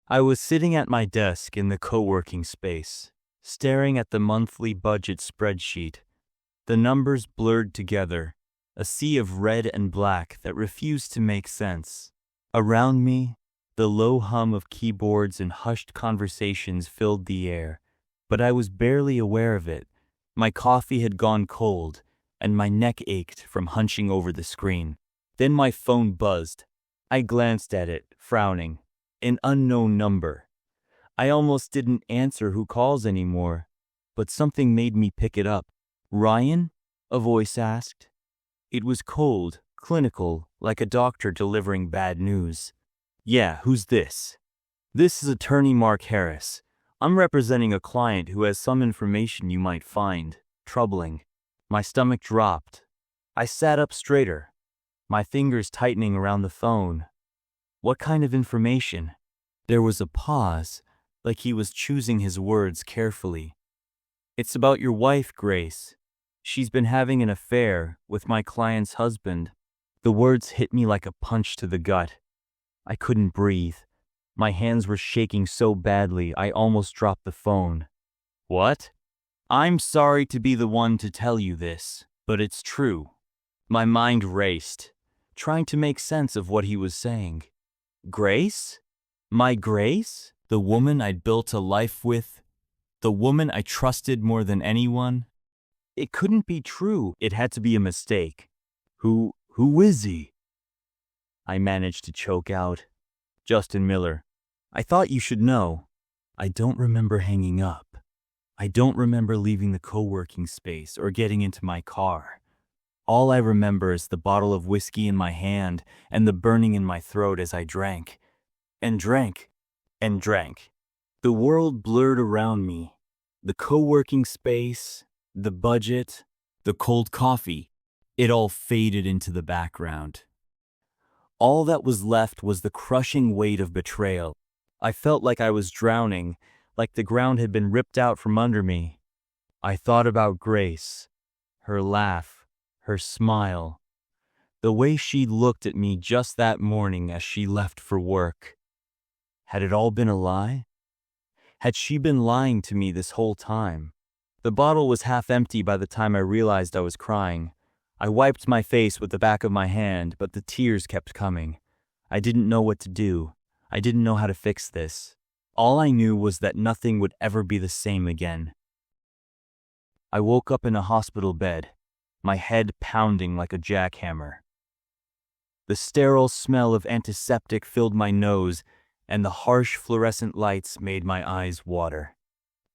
I was sitting at my desk in the co-working space, staring at the monthly budget spreadsheet. The numbers blurred together, a sea of red and black that refused to make sense. Around me, the low hum of keyboards and hushed conversations filled the air, but I was barely aware of it. My coffee had gone cold, and my neck ached from hunching over the screen. Then my phone buzzed. I glanced at it, frowning. An unknown number. I almost didn't answer who calls anymore, but something made me pick it up. "Ryan?" a voice asked. It was cold, clinical, like a doctor delivering bad news. "Yeah, who's this?" "This is attorney Mark Harris. I'm representing a client who has some information you might find troubling." My stomach dropped. I sat up straighter, my fingers tightening around the phone. What kind of information? There was a pause, like he was choosing his words carefully. "It's about your wife, Grace. She's been having an affair with my client's husband." The words hit me like a punch to the gut. I couldn't breathe. My hands were shaking so badly I almost dropped the phone. "What?" "I'm sorry to be the one to tell you this, but it's true." My mind raced, trying to make sense of what he was saying. Grace? My Grace? The woman I'd built a life with? The woman I trusted more than anyone? It couldn't be true. It had to be a mistake. Who is he?" I managed to choke out. "Justin Miller. I thought you should know." I don't remember hanging up. I don't remember leaving the co-working space or getting into my car. All I remember is the bottle of whiskey in my hand and the burning in my throat as I drank. And drank. And drank. The world blurred around me. The co-working space, the budget, the cold coffee. It all faded into the background. All that was left was the crushing weight of betrayal. I felt like I was drowning, like the ground had been ripped out from under me. I thought about Grace, her laugh, her smile, the way she looked at me just that morning as she left for work. Had it all been a lie? Had she been lying to me this whole time? The bottle was half empty by the time I realized I was crying. I wiped my face with the back of my hand, but the tears kept coming. I didn't know what to do. I didn't know how to fix this. All I knew was that nothing would ever be the same again. I woke up in a hospital bed, my head pounding like a jackhammer. The sterile smell of antiseptic filled my nose, and the harsh fluorescent lights made my eyes water.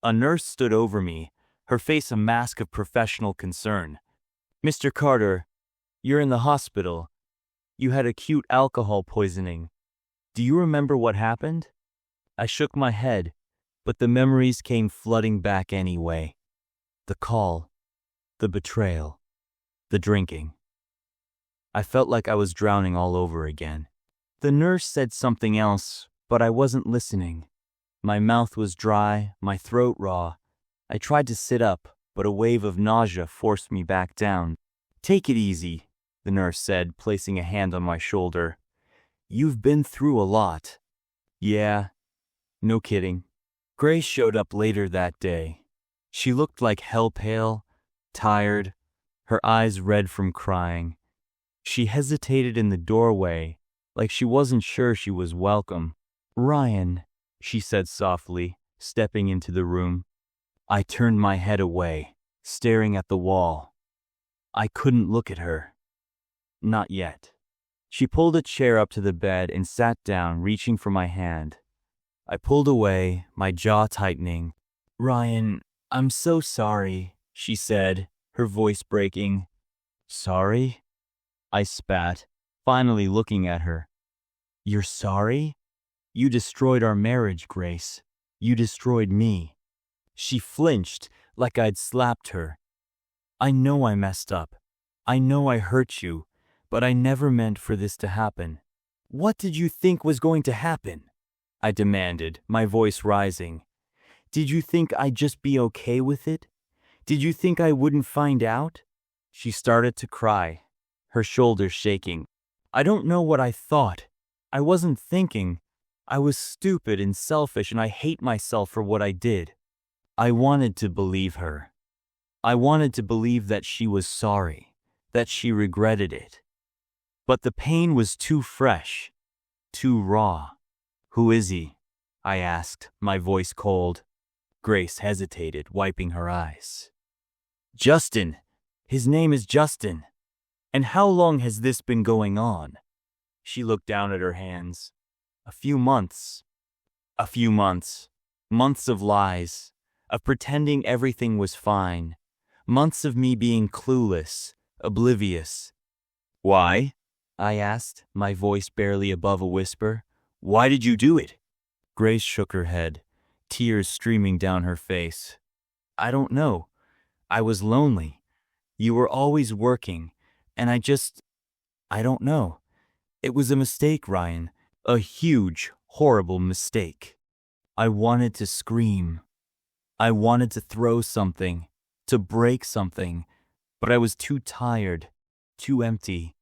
A nurse stood over me, her face a mask of professional concern. "Mr. Carter, you're in the hospital. You had acute alcohol poisoning. Do you remember what happened?" I shook my head, but the memories came flooding back anyway. The call, the betrayal, the drinking. I felt like I was drowning all over again. The nurse said something else, but I wasn't listening. My mouth was dry, my throat raw. I tried to sit up, but a wave of nausea forced me back down. "Take it easy," the nurse said, placing a hand on my shoulder. "You've been through a lot." "Yeah, no kidding." Grace showed up later that day. She looked like hell pale, tired, her eyes red from crying. She hesitated in the doorway, like she wasn't sure she was welcome. "Ryan," she said softly, stepping into the room. I turned my head away, staring at the wall. I couldn't look at her. Not yet. She pulled a chair up to the bed and sat down, reaching for my hand. I pulled away, my jaw tightening. "Ryan, I'm so sorry," she said, her voice breaking. "Sorry?" I spat, finally looking at her. "You're sorry? You destroyed our marriage, Grace. You destroyed me." She flinched, like I'd slapped her. "I know I messed up. I know I hurt you, but I never meant for this to happen." "What did you think was going to happen?" I demanded, my voice rising. "Did you think I'd just be okay with it? Did you think I wouldn't find out?" She started to cry, her shoulders shaking. "I don't know what I thought. I wasn't thinking. I was stupid and selfish, and I hate myself for what I did. I wanted to believe her. I wanted to believe that she was sorry, that she regretted it. But the pain was too fresh, too raw. "Who is he?" I asked, my voice cold. Grace hesitated, wiping her eyes. "Justin. His name is Justin." "And how long has this been going on?" She looked down at her hands. "A few months." "A few months. Months of lies, of pretending everything was fine. Months of me being clueless, oblivious." "Why?" I asked, my voice barely above a whisper. "Why did you do it?" Grace shook her head, tears streaming down her face. "I don't know. I was lonely. You were always working, and I don't know. It was a mistake, Ryan. A huge, horrible mistake. I wanted to scream. I wanted to throw something, to break something, but I was too tired, too empty."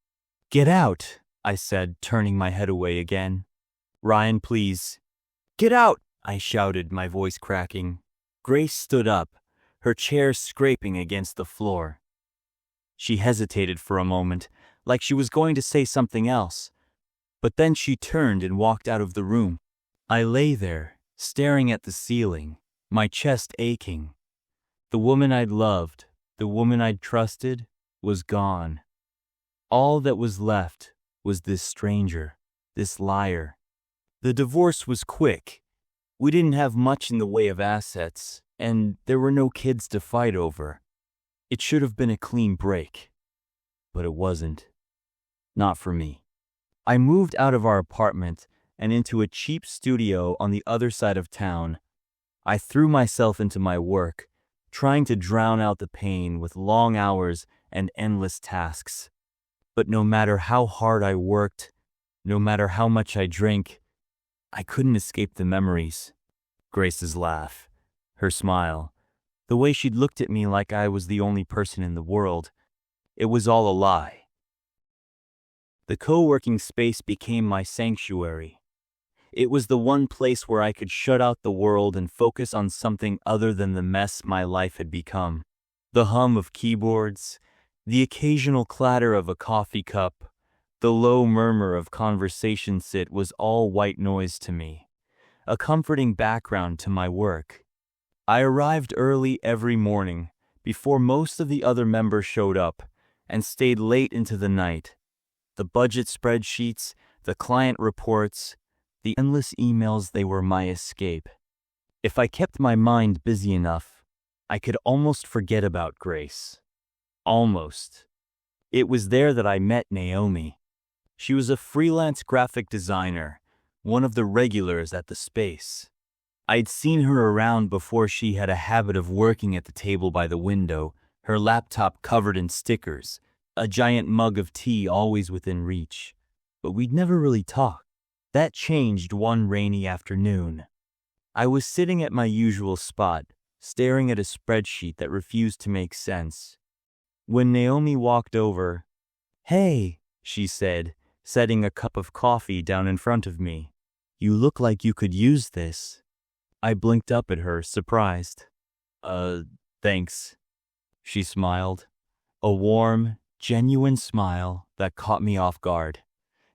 "Get out," I said, turning my head away again. "Ryan, please." "Get out," I shouted, my voice cracking. Grace stood up, her chair scraping against the floor. She hesitated for a moment, like she was going to say something else, but then she turned and walked out of the room. I lay there, staring at the ceiling, my chest aching. The woman I'd loved, the woman I'd trusted, was gone. All that was left was this stranger, this liar. The divorce was quick. We didn't have much in the way of assets, and there were no kids to fight over. It should have been a clean break, but it wasn't. Not for me. I moved out of our apartment and into a cheap studio on the other side of town. I threw myself into my work, trying to drown out the pain with long hours and endless tasks. But no matter how hard I worked, no matter how much I drank, I couldn't escape the memories. Grace's laugh, her smile, the way she'd looked at me like I was the only person in the world. It was all a lie. The co-working space became my sanctuary. It was the one place where I could shut out the world and focus on something other than the mess my life had become. The hum of keyboards, the occasional clatter of a coffee cup, the low murmur of conversation was all white noise to me, a comforting background to my work. I arrived early every morning, before most of the other members showed up, and stayed late into the night. The budget spreadsheets, the client reports, the endless emails, they were my escape. If I kept my mind busy enough, I could almost forget about Grace. Almost. It was there that I met Naomi. She was a freelance graphic designer, one of the regulars at the space. I'd seen her around before. She had a habit of working at the table by the window, her laptop covered in stickers, a giant mug of tea always within reach. But we'd never really talked. That changed one rainy afternoon. I was sitting at my usual spot, staring at a spreadsheet that refused to make sense, when Naomi walked over. "Hey," she said, setting a cup of coffee down in front of me. "You look like you could use this." I blinked up at her, surprised. Thanks." She smiled. A warm, genuine smile that caught me off guard.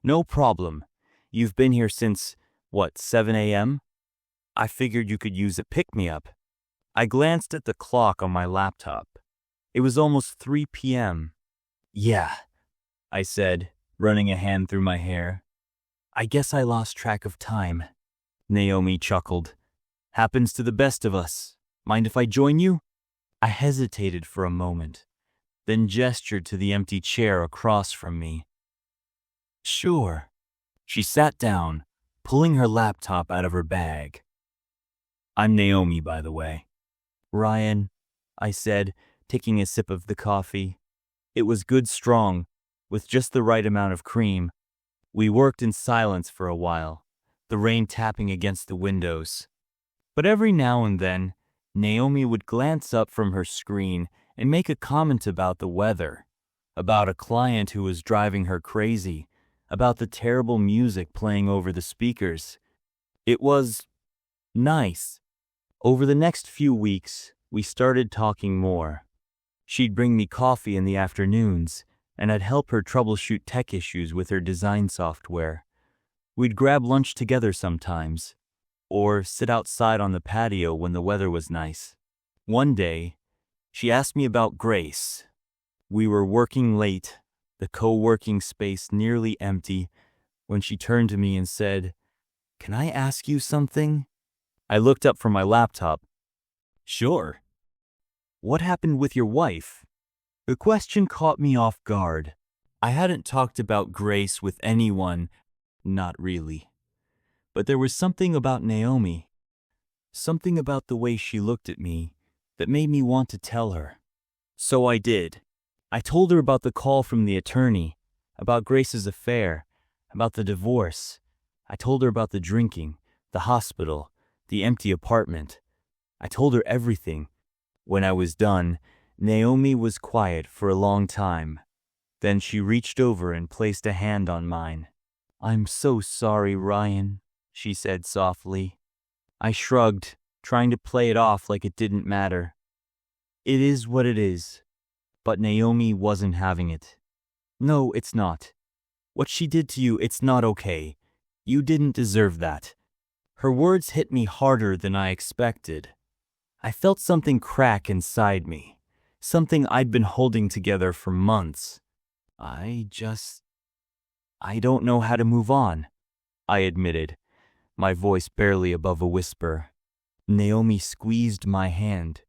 "No problem. You've been here since, 7 a.m.? I figured you could use a pick-me-up." I glanced at the clock on my laptop. It was almost 3 p.m. "Yeah," I said, running a hand through my hair. "I guess I lost track of time." Naomi chuckled. "Happens to the best of us. Mind if I join you?" I hesitated for a moment, then gestured to the empty chair across from me. "Sure." She sat down, pulling her laptop out of her bag. "I'm Naomi, by the way." "Ryan," I said, taking a sip of the coffee. It was good strong, with just the right amount of cream. We worked in silence for a while, the rain tapping against the windows. But every now and then, Naomi would glance up from her screen and make a comment about the weather, about a client who was driving her crazy, about the terrible music playing over the speakers. It was nice. Over the next few weeks, we started talking more. She'd bring me coffee in the afternoons, and I'd help her troubleshoot tech issues with her design software. We'd grab lunch together sometimes, or sit outside on the patio when the weather was nice. One day, she asked me about Grace. We were working late, the co-working space nearly empty, when she turned to me and said, "Can I ask you something?" I looked up from my laptop. "Sure." "What happened with your wife?" The question caught me off guard. I hadn't talked about Grace with anyone, not really. But there was something about Naomi, something about the way she looked at me, that made me want to tell her. So I did. I told her about the call from the attorney, about Grace's affair, about the divorce. I told her about the drinking, the hospital, the empty apartment. I told her everything. When I was done, Naomi was quiet for a long time. Then she reached over and placed a hand on mine. "I'm so sorry, Ryan," she said softly. I shrugged, trying to play it off like it didn't matter. "It is what it is." But Naomi wasn't having it. "No, it's not. What she did to you, it's not okay. You didn't deserve that." Her words hit me harder than I expected. I felt something crack inside me, something I'd been holding together for months. I don't know how to move on," I admitted, my voice barely above a whisper. Naomi squeezed my hand.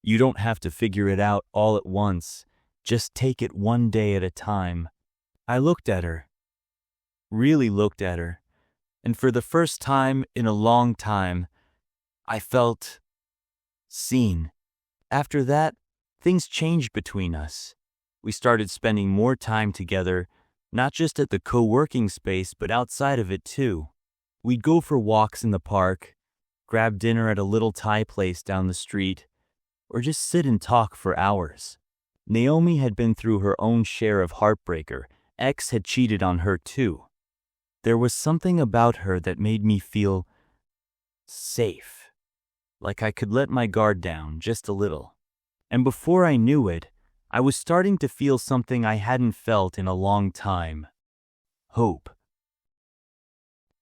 "You don't have to figure it out all at once. Just take it one day at a time." I looked at her, really looked at her, and for the first time in a long time, I felt seen. After that, things changed between us. We started spending more time together, not just at the co-working space, but outside of it too. We'd go for walks in the park, grab dinner at a little Thai place down the street, or just sit and talk for hours. Naomi had been through her own share of heartbreaker. X had cheated on her too. There was something about her that made me feel safe, like I could let my guard down just a little. And before I knew it, I was starting to feel something I hadn't felt in a long time. Hope.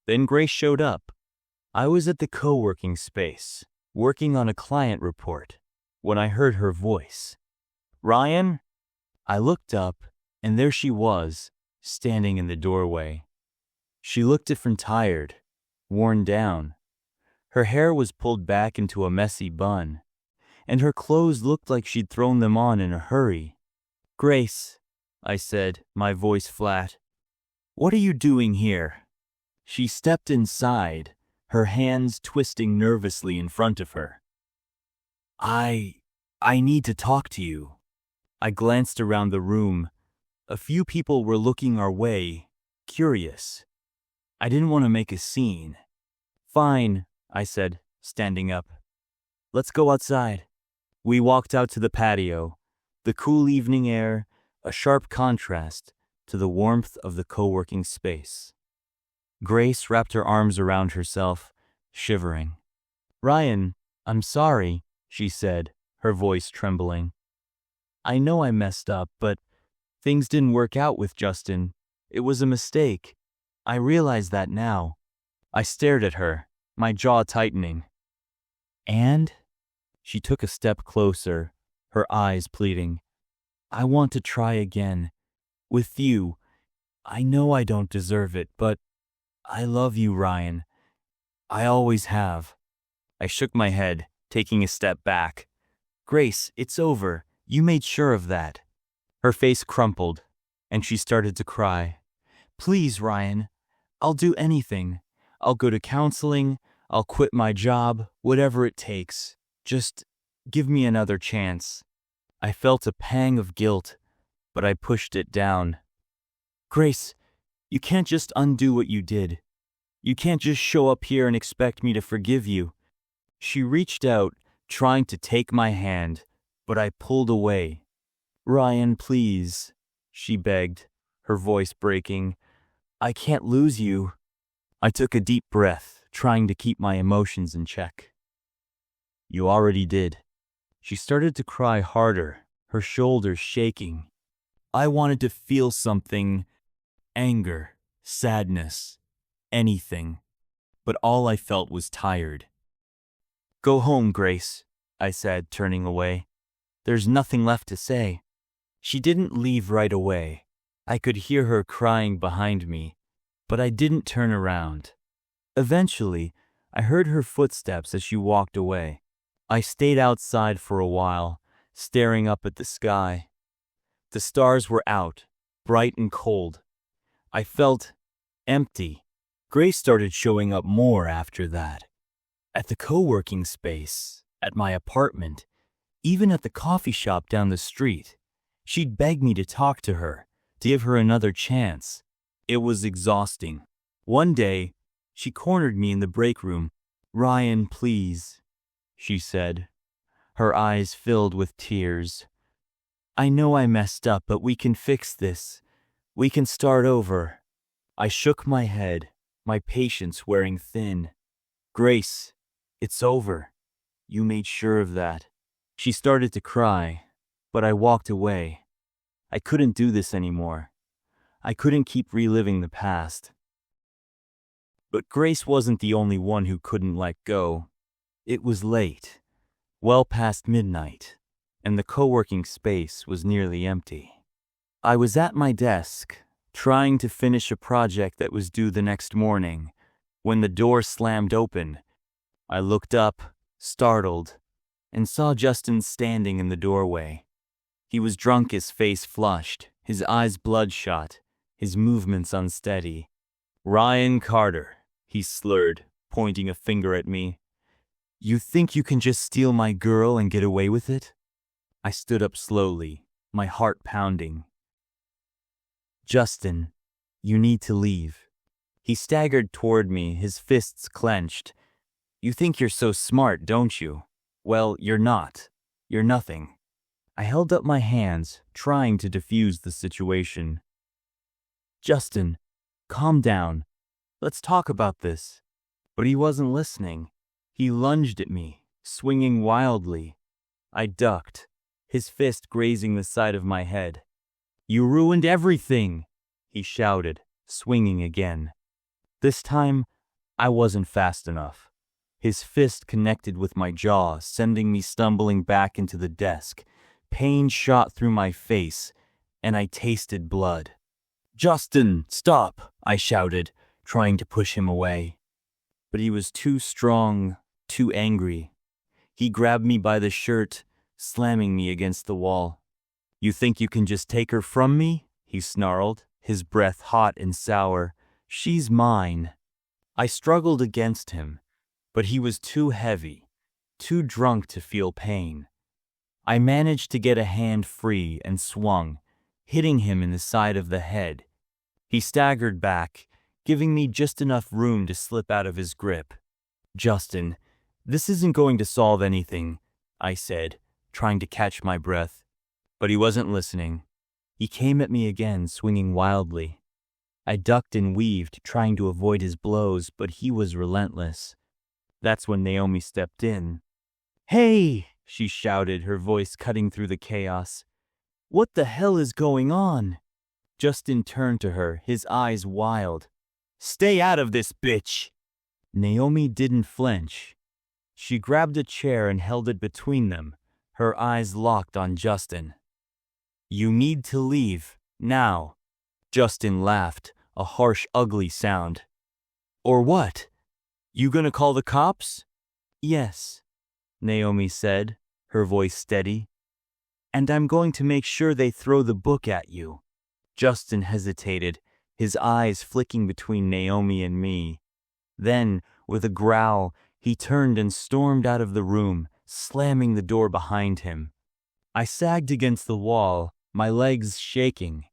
Then Grace showed up. I was at the co-working space, working on a client report, when I heard her voice. "Ryan?" I looked up, and there she was, standing in the doorway. She looked different, tired, worn down. Her hair was pulled back into a messy bun, and her clothes looked like she'd thrown them on in a hurry. "Grace," I said, my voice flat, "what are you doing here?" She stepped inside, her hands twisting nervously in front of her. I need to talk to you." I glanced around the room. A few people were looking our way, curious. I didn't want to make a scene. "Fine," I said, standing up. "Let's go outside." We walked out to the patio, the cool evening air, a sharp contrast to the warmth of the co-working space. Grace wrapped her arms around herself, shivering. "Ryan, I'm sorry," she said, her voice trembling. "I know I messed up, but things didn't work out with Justin. It was a mistake. I realize that now." I stared at her, my jaw tightening. "And?" She took a step closer, her eyes pleading. "I want to try again. With you. I know I don't deserve it, but I love you, Ryan. I always have." I shook my head, taking a step back. "Grace, it's over. You made sure of that." Her face crumpled, and she started to cry. "Please, Ryan. I'll do anything. I'll go to counseling. I'll quit my job, whatever it takes. Just give me another chance." I felt a pang of guilt, but I pushed it down. "Grace, you can't just undo what you did. You can't just show up here and expect me to forgive you." She reached out, trying to take my hand, but I pulled away. "Ryan, please," she begged, her voice breaking. "I can't lose you." I took a deep breath, trying to keep my emotions in check. You already did. She started to cry harder, her shoulders shaking. I wanted to feel something, anger, sadness, anything, but all I felt was tired. Go home, Grace, I said, turning away. There's nothing left to say. She didn't leave right away. I could hear her crying behind me, but I didn't turn around. Eventually, I heard her footsteps as she walked away. I stayed outside for a while, staring up at the sky. The stars were out, bright and cold. I felt empty. Grace started showing up more after that. At the co-working space, at my apartment, even at the coffee shop down the street. She'd beg me to talk to her, to give her another chance. It was exhausting. One day, she cornered me in the break room. Ryan, please, she said, her eyes filled with tears. I know I messed up, but we can fix this. We can start over. I shook my head, my patience wearing thin. Grace, it's over. You made sure of that. She started to cry, but I walked away. I couldn't do this anymore. I couldn't keep reliving the past. But Grace wasn't the only one who couldn't let go. It was late, well past midnight, and the co-working space was nearly empty. I was at my desk, trying to finish a project that was due the next morning, when the door slammed open. I looked up, startled, and saw Justin standing in the doorway. He was drunk, his face flushed, his eyes bloodshot, his movements unsteady. Ryan Carter, he slurred, pointing a finger at me. You think you can just steal my girl and get away with it? I stood up slowly, my heart pounding. Justin, you need to leave. He staggered toward me, his fists clenched. You think you're so smart, don't you? Well, you're not. You're nothing. I held up my hands, trying to defuse the situation. Justin, calm down. Let's talk about this. But he wasn't listening. He lunged at me, swinging wildly. I ducked, his fist grazing the side of my head. You ruined everything, he shouted, swinging again. This time, I wasn't fast enough. His fist connected with my jaw, sending me stumbling back into the desk. Pain shot through my face, and I tasted blood. Justin, stop, I shouted, trying to push him away. But he was too strong, too angry. He grabbed me by the shirt, slamming me against the wall. You think you can just take her from me? He snarled, his breath hot and sour. She's mine. I struggled against him, but he was too heavy, too drunk to feel pain. I managed to get a hand free and swung, hitting him in the side of the head. He staggered back, giving me just enough room to slip out of his grip. Justin, this isn't going to solve anything, I said, trying to catch my breath. But he wasn't listening. He came at me again, swinging wildly. I ducked and weaved, trying to avoid his blows, but he was relentless. That's when Naomi stepped in. Hey, she shouted, her voice cutting through the chaos. What the hell is going on? Justin turned to her, his eyes wild. Stay out of this, bitch! Naomi didn't flinch. She grabbed a chair and held it between them, her eyes locked on Justin. You need to leave, now. Justin laughed, a harsh, ugly sound. Or what? You gonna call the cops? Yes, Naomi said, her voice steady. And I'm going to make sure they throw the book at you. Justin hesitated, his eyes flicking between Naomi and me. Then, with a growl, he turned and stormed out of the room, slamming the door behind him. I sagged against the wall, my legs shaking.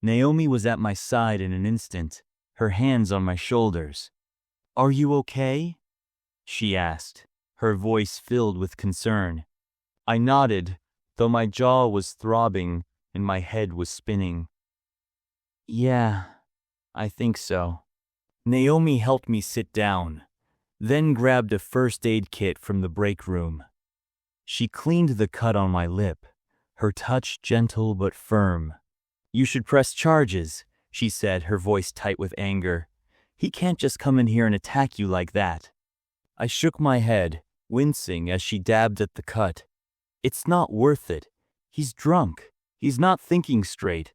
Naomi was at my side in an instant, her hands on my shoulders. Are you okay? She asked, her voice filled with concern. I nodded, though my jaw was throbbing and my head was spinning. Yeah, I think so. Naomi helped me sit down. then grabbed a first aid kit from the break room. She cleaned the cut on my lip, her touch gentle but firm. "You should press charges," she said, her voice tight with anger. "He can't just come in here and attack you like that." I shook my head, wincing as she dabbed at the cut. "It's not worth it. He's drunk. He's not thinking straight."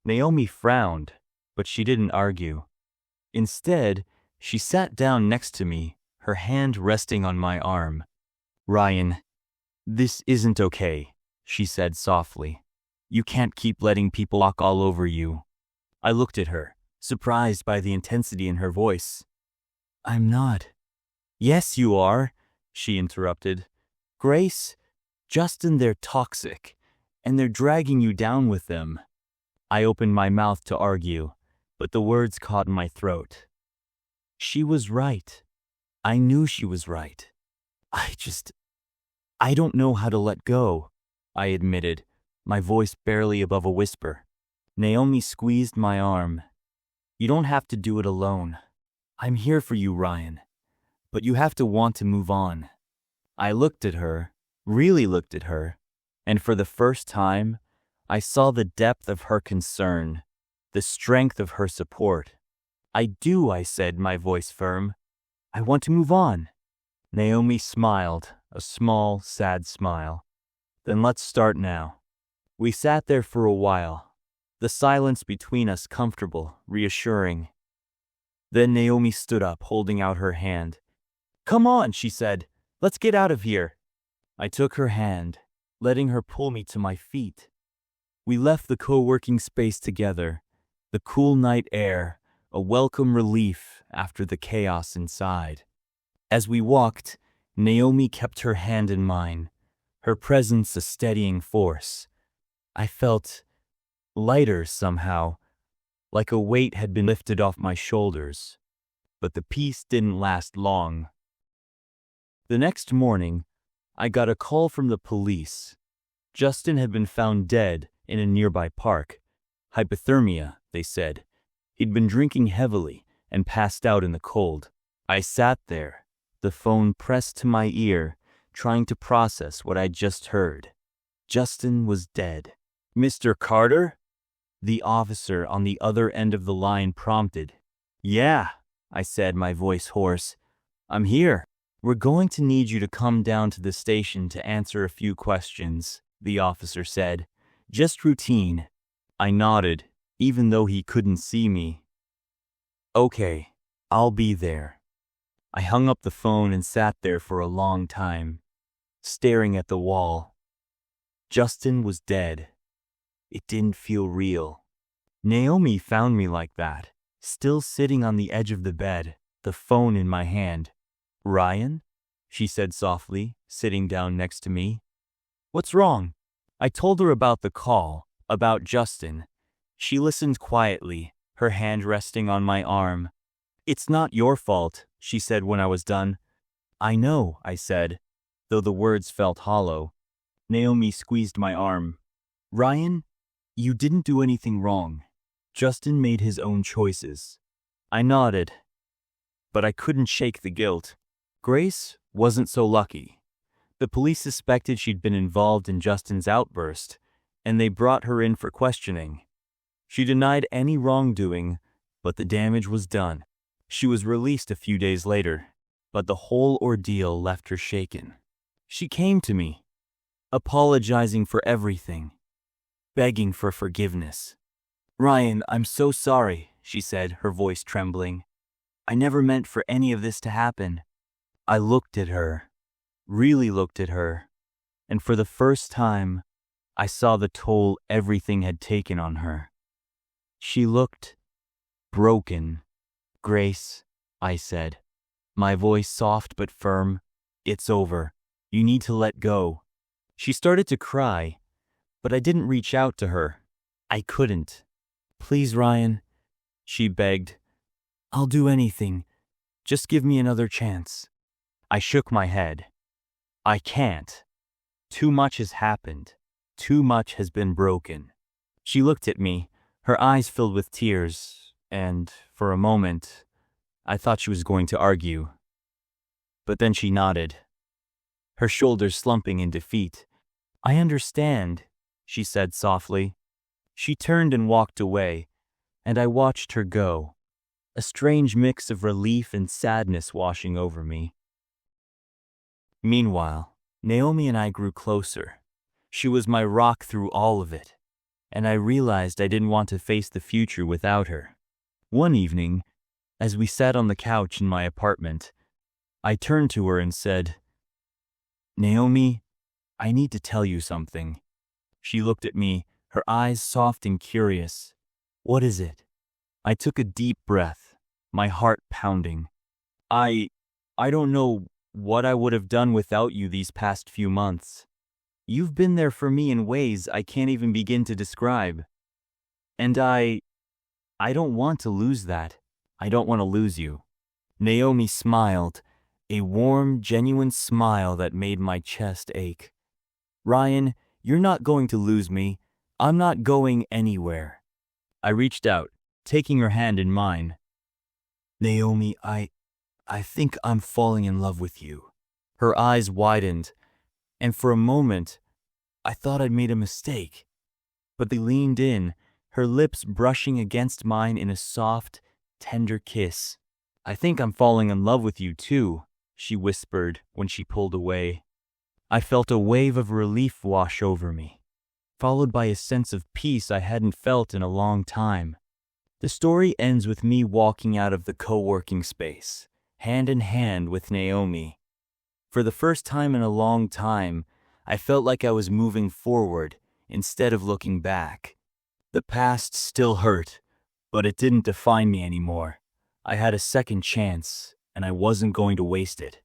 Naomi frowned, but she didn't argue. Instead, she sat down next to me, her hand resting on my arm. "Ryan, this isn't okay," she said softly. "You can't keep letting people walk all over you." I looked at her, surprised by the intensity in her voice. "I'm not." "Yes, you are," she interrupted. "Grace, Justin, they're toxic, and they're dragging you down with them." I opened my mouth to argue, but the words caught in my throat. She was right. I knew she was right. I don't know how to let go, I admitted, my voice barely above a whisper. Naomi squeezed my arm. "You don't have to do it alone. I'm here for you, Ryan. But you have to want to move on." I looked at her, really looked at her, and for the first time, I saw the depth of her concern, the strength of her support. "I do," I said, my voice firm. "I want to move on." Naomi smiled, a small, sad smile. "Then let's start now." We sat there for a while, the silence between us comfortable, reassuring. Then Naomi stood up, holding out her hand. "Come on," she said. "Let's get out of here." I took her hand, letting her pull me to my feet. We left the co-working space together, the cool night air, a welcome relief after the chaos inside. As we walked, Naomi kept her hand in mine, her presence a steadying force. I felt lighter somehow, like a weight had been lifted off my shoulders. But the peace didn't last long. The next morning, I got a call from the police. Justin had been found dead in a nearby park. Hypothermia, they said. He'd been drinking heavily and passed out in the cold. I sat there, the phone pressed to my ear, trying to process what I'd just heard. Justin was dead. "Mr. Carter?" The officer on the other end of the line prompted. "Yeah," I said, my voice hoarse. "I'm here." "We're going to need you to come down to the station to answer a few questions," the officer said. "Just routine." I nodded, even though he couldn't see me. "Okay, I'll be there." I hung up the phone and sat there for a long time, staring at the wall. Justin was dead. It didn't feel real. Naomi found me like that, still sitting on the edge of the bed, the phone in my hand. "Ryan?" she said softly, sitting down next to me. "What's wrong?" I told her about the call, about Justin. She listened quietly, her hand resting on my arm. "It's not your fault," she said when I was done. "I know," I said, though the words felt hollow. Naomi squeezed my arm. "Ryan, you didn't do anything wrong. Justin made his own choices." I nodded, but I couldn't shake the guilt. Grace wasn't so lucky. The police suspected she'd been involved in Justin's outburst, and they brought her in for questioning. She denied any wrongdoing, but the damage was done. She was released a few days later, but the whole ordeal left her shaken. She came to me, apologizing for everything, begging for forgiveness. "Ryan, I'm so sorry," she said, her voice trembling. "I never meant for any of this to happen." I looked at her, really looked at her, and for the first time, I saw the toll everything had taken on her. She looked broken. "Grace," I said, my voice soft but firm, "it's over. You need to let go." She started to cry, but I didn't reach out to her. I couldn't. "Please, Ryan," she begged. "I'll do anything. Just give me another chance." I shook my head. I can't. Too much has happened. Too much has been broken. She looked at me, her eyes filled with tears, and, for a moment, I thought she was going to argue. But then she nodded, her shoulders slumping in defeat. "I understand," she said softly. She turned and walked away, and I watched her go, a strange mix of relief and sadness washing over me. Meanwhile, Naomi and I grew closer. She was my rock through all of it, and I realized I didn't want to face the future without her. One evening, as we sat on the couch in my apartment, I turned to her and said, "Naomi, I need to tell you something." She looked at me, her eyes soft and curious. "What is it?" I took a deep breath, my heart pounding. I don't know what I would have done without you these past few months. You've been there for me in ways I can't even begin to describe. And I don't want to lose that. I don't want to lose you." Naomi smiled, a warm, genuine smile that made my chest ache. "Ryan, you're not going to lose me. I'm not going anywhere." I reached out, taking her hand in mine. "Naomi, I think I'm falling in love with you." Her eyes widened, and for a moment, I thought I'd made a mistake. But they leaned in, her lips brushing against mine in a soft, tender kiss. "I think I'm falling in love with you too," she whispered when she pulled away. I felt a wave of relief wash over me, followed by a sense of peace I hadn't felt in a long time. The story ends with me walking out of the co-working space, hand in hand with Naomi. For the first time in a long time, I felt like I was moving forward instead of looking back. The past still hurt, but it didn't define me anymore. I had a second chance, and I wasn't going to waste it.